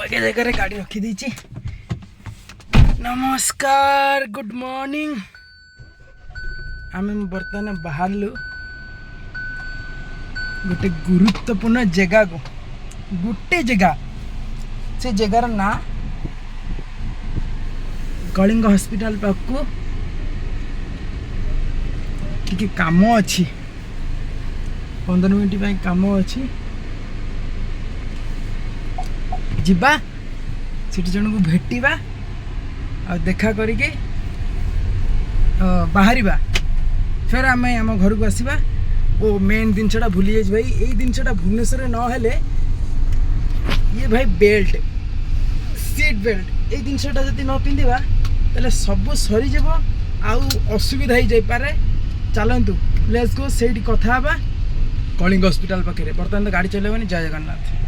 बगे जगह गाड़ी रखी दी। नमस्कार, गुड मॉर्निंग। आम बर्तमान बाहर गोटे गुरुत्वपूर्ण जगह को गोटे जगह से जगार ना कलिंग हॉस्पिटल पाखु टी काम अच्छी 15 मिनट काम अच्छी जीवा से जन को भेटा आ देखा करके बाहर फिर आम आम घर को आसवा। ओ मेन जिनसा भूली जाइए भाई, यही जिनसा भुवनेश्वर नहेले ये भाई बेल्ट सीट बेल्ट ये जिनसा जब न पिंधा तेल सब सरीज असुविधा हो जापे। चलतु लेट्स गो से कथा कलिंग हॉस्पिटल पाखे। बर्तमान तो गाड़ी चलेबनी। जय जगन्नाथ।